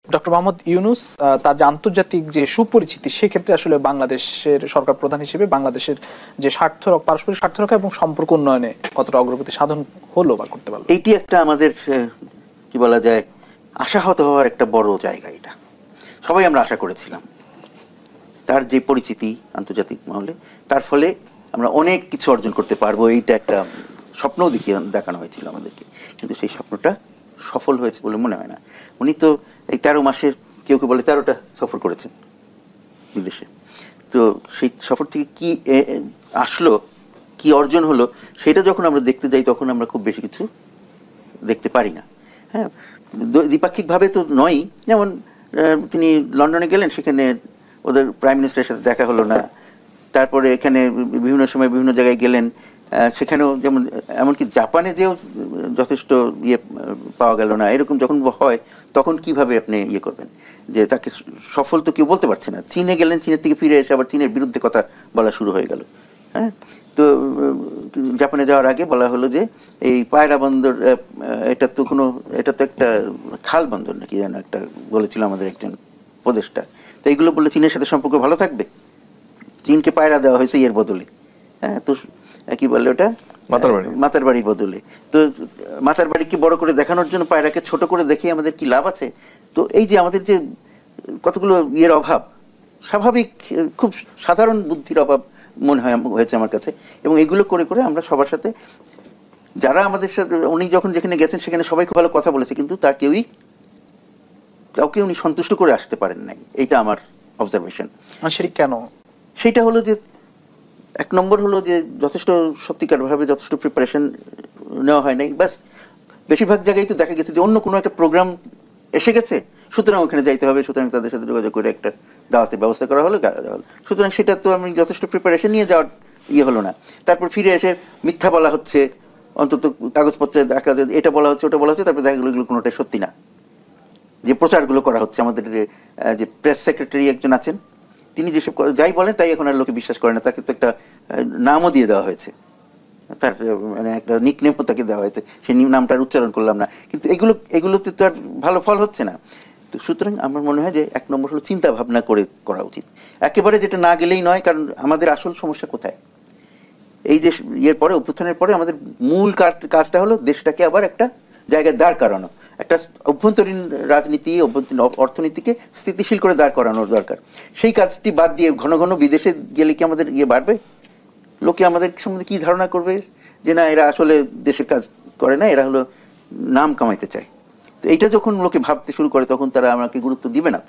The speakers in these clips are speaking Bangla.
ডক্টর মোহাম্মদ ইউনূস তার যে আন্তর্জাতিক যে সুপরিচিতি, সেক্ষেত্রে আসলে বাংলাদেশের সরকার প্রধান হিসেবে বাংলাদেশের যে পারস্পরিক স্বার্থ রক্ষা এবং সম্পর্ক উন্নয়নে কতটা অগ্রগতি সাধন হলো বা করতে পারলো, এইটি একটা আমাদের কি বলা যায় আশাহত হওয়ার একটা বড় জায়গা। এটা সবাই আমরা আশা করেছিলাম, তার যে পরিচিতি আন্তর্জাতিক মহলে, তার ফলে আমরা অনেক কিছু অর্জন করতে পারবো, এইটা একটা স্বপ্নও দেখানো হয়েছিল আমাদেরকে। কিন্তু সেই স্বপ্নটা সফল হয়েছে বলে মনে হয় না। উনি তো এই 13 মাসের, কেউ কেউ বলে 13টা সফর করেছেন বিদেশে। তো সেই সফর থেকে কি আসলো, কি অর্জন হলো, সেটা যখন আমরা দেখতে যাই তখন আমরা খুব বেশি কিছু দেখতে পারি না। হ্যাঁ, দ্বিপাক্ষিকভাবে তো নয়। যেমন তিনি লন্ডনে গেলেন, সেখানে ওদের প্রাইম মিনিস্টারের সাথে দেখা হলো না। তারপরে এখানে বিভিন্ন সময় বিভিন্ন জায়গায় গেলেন, সেখানেও যেমন, এমনকি জাপানে যেও যথেষ্ট ইয়ে পাওয়া গেল না। এরকম যখন হয় তখন কিভাবে আপনি ইয়ে করবেন যে তাকে সফল তো কেউ বলতে পারছে না। চীনে গেলেন, চীনের থেকে ফিরে এসে আবার চীনের বিরুদ্ধে কথা বলা শুরু হয়ে গেল। হ্যাঁ, তো জাপানে যাওয়ার আগে বলা হলো যে এই পায়রা বন্দর, এটা তো একটা খাল বন্দর নাকি যেন একটা বলেছিল আমাদের একজন উপদেষ্টা। তো এইগুলো বললে চীনের সাথে সম্পর্ক ভালো থাকবে? চীনকে পায়রা দেওয়া হয়েছে এর বদলে। হ্যাঁ, তো কি বলে ওটা, মাতার বাড়ির বদলে। তো মাতার বাড়িকে বড় করে দেখানোর জন্য পায়রাকে ছোট করে দেখিয়ে আমাদের কি লাভ আছে? তো এই যে আমাদের যে কতগুলো ইয়ের অভাব, স্বাভাবিক খুব সাধারণ বুদ্ধির অভাব মনে হয়েছে আমার কাছে। এবং এগুলো করে করে আমরা সবার সাথে, যারা আমাদের সাথে, উনি যখন যেখানে গেছেন সেখানে সবাই খুব ভালো কথা বলেছে, কিন্তু তার কাউকে উনি সন্তুষ্ট করে আসতে পারেন নাই। এইটা আমার অবজারভেশন। সেটা কেন? সেটা হলো যে, এক নম্বর হলো যে যথেষ্ট সত্যিকারভাবে যথেষ্ট প্রিপারেশন নেওয়া হয় নাই। ব্যাস, বেশিরভাগ জায়গায় তো দেখা গেছে যে অন্য কোনো একটা প্রোগ্রাম এসে গেছে, সুতরাং ওখানে যাইতে হবে, সুতরাং তাদের সাথে যোগাযোগ করে একটা দাওয়াতের ব্যবস্থা করা হলো, সুতরাং সেটা তো আমি যথেষ্ট প্রিপারেশন নিয়ে যাওয়ার ইয়ে হলো না। তারপর ফিরে এসে মিথ্যা বলা হচ্ছে, অন্তত কাগজপত্রে দেখা যায় এটা বলা হচ্ছে ওটা বলা হচ্ছে, তারপরে দেখা গেলো এগুলো কোনোটাই সত্যি না। যে প্রচারগুলো করা হচ্ছে, আমাদের যে প্রেস সেক্রেটারি একজন আছেন, তিনি যেসব যাই বলেন তাই এখন আর লোকে বিশ্বাস করে না। তাকে তো একটা নামও দিয়ে দেওয়া হয়েছে, তার মানে একটা নিকনেমও তাকে দেওয়া হয়েছে, সেই নামটার উচ্চারণ করলাম না। কিন্তু এগুলোতে তো আর ভালো ফল হচ্ছে না। তো সুতরাং আমার মনে হয় যে এক নম্বর হলো চিন্তা ভাবনা করে করা উচিত। একেবারে যেটা না গেলেই নয়, কারণ আমাদের আসল সমস্যা কোথায়? এই যে ইয়ের পরে, অভ্যুত্থানের পরে আমাদের মূল কাজটা হলো দেশটাকে আবার একটা জায়গায় দাঁড় করানো, একটা অভ্যন্তরীণ রাজনীতি, অভ্যন্তরীণ অর্থনীতিকে স্থিতিশীল করে দাঁড় করানোর দরকার। সেই কাজটি বাদ দিয়ে ঘন ঘন বিদেশে গেলে কি আমাদের ইয়ে বাড়বে? লোকে আমাদের সম্বন্ধে কি ধারণা করবে? যে না, এরা আসলে দেশের কাজ করে না, এরা হলো নাম কামাইতে চায়। তো এইটা যখন লোকে ভাবতে শুরু করে তখন তারা আমাকে গুরুত্ব দিবে না।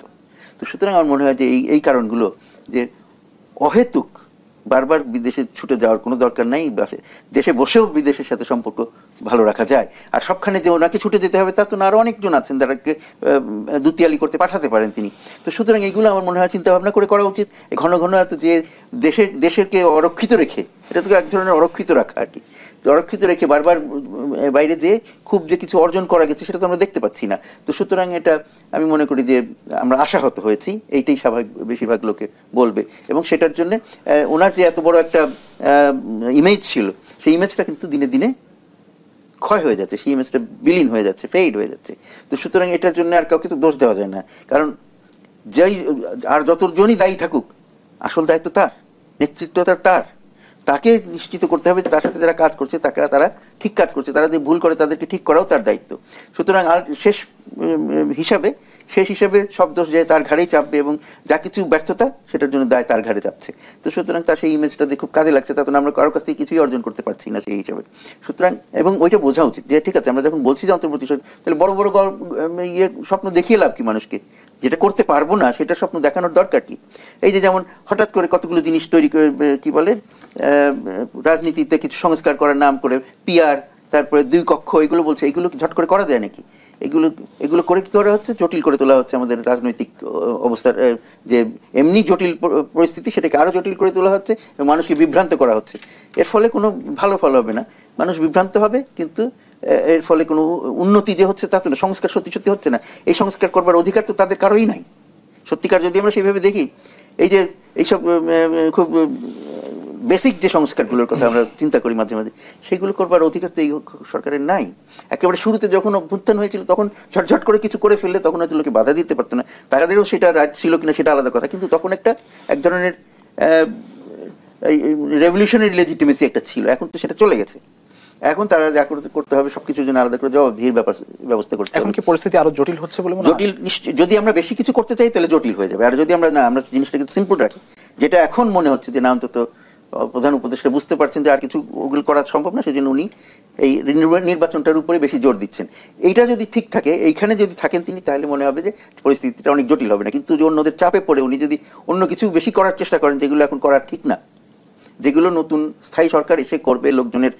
তো সুতরাং আমার মনে হয় যে এই কারণগুলো, যে অহেতুক বারবার বিদেশে ছুটে যাওয়ার কোনো দরকার নাই। দেশে বসেও বিদেশের সাথে সম্পর্ক ভালো রাখা যায়। আর সবখানে যে ওনাকে ছুটে যেতে হবে তা তো না, আরও অনেকজন আছেন যারাকে দুতিয়ালি করতে পাঠাতে পারেন তিনি। তো সুতরাং এইগুলো আমার মনে হয় চিন্তা ভাবনা করে করা উচিত। ঘন ঘন এত যে দেশেরকে অরক্ষিত রেখে, এটা তো এক ধরনের অরক্ষিত রাখা আর কি, অরক্ষিত রেখে বারবার বাইরে যে খুব যে কিছু অর্জন করা গেছে সেটা তো আমরা দেখতে পাচ্ছি না। তো সুতরাং এটা আমি মনে করি যে আমরা আশাহত হয়েছি, এইটাই স্বাভাবিক, বেশিরভাগ লোকে বলবে। এবং সেটার জন্য ওনার যে এত বড় একটা ইমেজ ছিল, সেই ইমেজটা কিন্তু দিনে দিনে ক্ষয় হয়ে যাচ্ছে, সেই ইমেজটা বিলীন হয়ে যাচ্ছে, ফেইড হয়ে যাচ্ছে। তো সুতরাং এটার জন্য আর কাউকে তো দোষ দেওয়া যায় না, কারণ আর যতজনই দায়ী থাকুক, আসল দায়িত্ব তার, নেতৃত্ব তার। তাকে নিশ্চিত করতে হবে যে তার সাথে যারা কাজ করছে তারা ঠিক কাজ করছে, তারা যে ভুল করে তাদেরকে ঠিক করাও তার দায়িত্ব। সুতরাং আর শেষ হিসাবে সব দোষ যায় তার ঘাড়েই চাপবে, এবং যা কিছু ব্যর্থতা সেটার জন্য দায় তার ঘাড়ে চাপছে। তো সুতরাং তার সেই ইমেজটা যে খুব কাজে লাগছে, তা তো আমরা কারোর কাছ থেকে কিছুই অর্জন করতে পারছি না সেই হিসাবে। সুতরাং এবং ওইটা বোঝা উচিত যে ঠিক আছে, আমরা যখন বলছি যে অন্তর্বর্তী সরকার, তাহলে বড় বড় স্বপ্ন দেখিয়ে লাভ কি মানুষকে? যেটা করতে পারবো না সেটা স্বপ্ন দেখানোর দরকার কি? এই যে যেমন হঠাৎ করে কতগুলো জিনিস তৈরি করে, কি বলে, রাজনীতিতে কিছু সংস্কার করার নাম করে পিআর, তারপরে 2 কক্ষ, এগুলো বলছে, এগুলো ঝট করে করা যায় নাকি? এগুলো করে কি করা হচ্ছে? জটিল করে তোলা হচ্ছে আমাদের রাজনৈতিক অবস্থার, যে এমনি জটিল পরিস্থিতি সেটাকে আরো জটিল করে তোলা হচ্ছে এবং মানুষকে বিভ্রান্ত করা হচ্ছে। এর ফলে কোনো ভালো ফল হবে না, মানুষ বিভ্রান্ত হবে, কিন্তু এর ফলে কোনো উন্নতি যে হচ্ছে তা তো না, সংস্কার সত্যি হচ্ছে না। এই সংস্কার করবার অধিকার তো তাদের কারোই নাই সত্যিকার, যদি আমরা সেইভাবে দেখি। এই যে এইসব খুব বেসিক যে সংস্কারগুলোর কথা আমরা চিন্তা করি মাঝে মাঝে, সেগুলো করবার অধিকার তো এই সরকারের নাই। একেবারে শুরুতে যখন অভ্যুত্থান হয়েছিল তখন ঝটঝট করে কিছু করে ফেললে তখন হয়তো লোকে বাধা দিতে পারতো না, তাদেরও সেটা রাজ ছিল কিনা সেটা আলাদা কথা, কিন্তু তখন এক ধরনের রেভলিউশনারি লেজিটিমেসি একটা ছিল। এখন তো সেটা চলে গেছে, এখন তারা যা করতে হবে সবকিছুর জন্য আলাদা করে জবাবদিহির ব্যবস্থা করতে হবে। এখন কি পরিস্থিতি আরো জটিল হচ্ছে বলে মনে হয়? জটিল যদি আমরা বেশি কিছু করতে চাই তাহলে জটিল হয়ে যাবে, আর যদি আমরা জিনিসটাকে সিম্পল রাখি, যেটা এখন মনে হচ্ছে যে না অন্তত প্রধান উপদেষ্টা বুঝতে পারছেন যে আর কিছু ওগুলো করা সম্ভব না, সেজন্য উনি এই নির্বাচনটার উপরে বেশি জোর দিচ্ছেন। এইটা যদি ঠিক থাকে, এইখানে যদি থাকেন তিনি, তাহলে মনে হবে যে পরিস্থিতিটা অনেক জটিল হবে না। কিন্তু যে অন্যদের চাপে পড়ে উনি যদি অন্য কিছু বেশি করার চেষ্টা করেন যেগুলো এখন করা ঠিক না, যেগুলো নতুন স্থায়ী সরকার এসে করবে, লোকজনের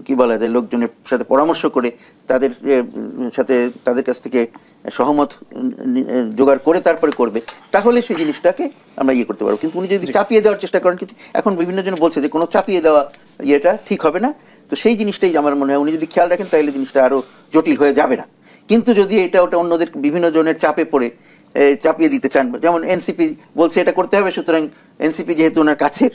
কি বলা যায়, লোকজনের সাথে পরামর্শ করে তাদের সাথে তাদের কাছ থেকে সহমত জোগাড় করে তারপরে করবে, তাহলে সেই জিনিসটাকে আমরা করতে পারবো। কিন্তু উনি যদি চাপিয়ে দেওয়ার চেষ্টা করেন, কিন্তু এখন বিভিন্ন জন বলছে যে কোনো চাপিয়ে দেওয়া ইয়েটা ঠিক হবে না, তো সেই জিনিসটাই আমার মনে হয় উনি যদি খেয়াল রাখেন তাহলে জিনিসটা আরো জটিল হয়ে যাবে না। কিন্তু যদি এটা ওটা অন্যদের বিভিন্ন জনের চাপে পড়ে চাপিয়ে দিতে চান, যেমন এনসিপি বলছে এটা করতে হবে, সুতরাং এনসিপি যেহেতু ওনার কাছের,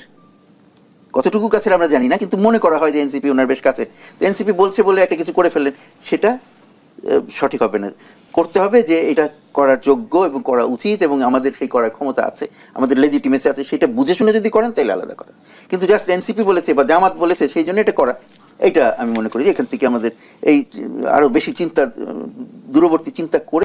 কতটুকু কাছের আমরা জানি না, কিন্তু মনে করা হয় যে এনসিপি ওনার বেশ কাছে, তো এনসিপি বলছে বলে একটা কিছু করে ফেললেন, সেটা সঠিক হবে না। করতে হবে যে এটা করার যোগ্য এবং করা উচিত এবং আমাদের সেই করার ক্ষমতা আছে, আমাদের লেজিটিমেসি আছে, সেটা বুঝে শুনে যদি করেন তাহলে আলাদা কথা। কিন্তু জাস্ট এনসিপি বলেছে বা জামাত বলেছে সেই জন্য এটা করা, এটা আমি মনে করি যে এখান থেকে আমাদের এই আরো বেশি চিন্তা, দূরবর্তী চিন্তা করে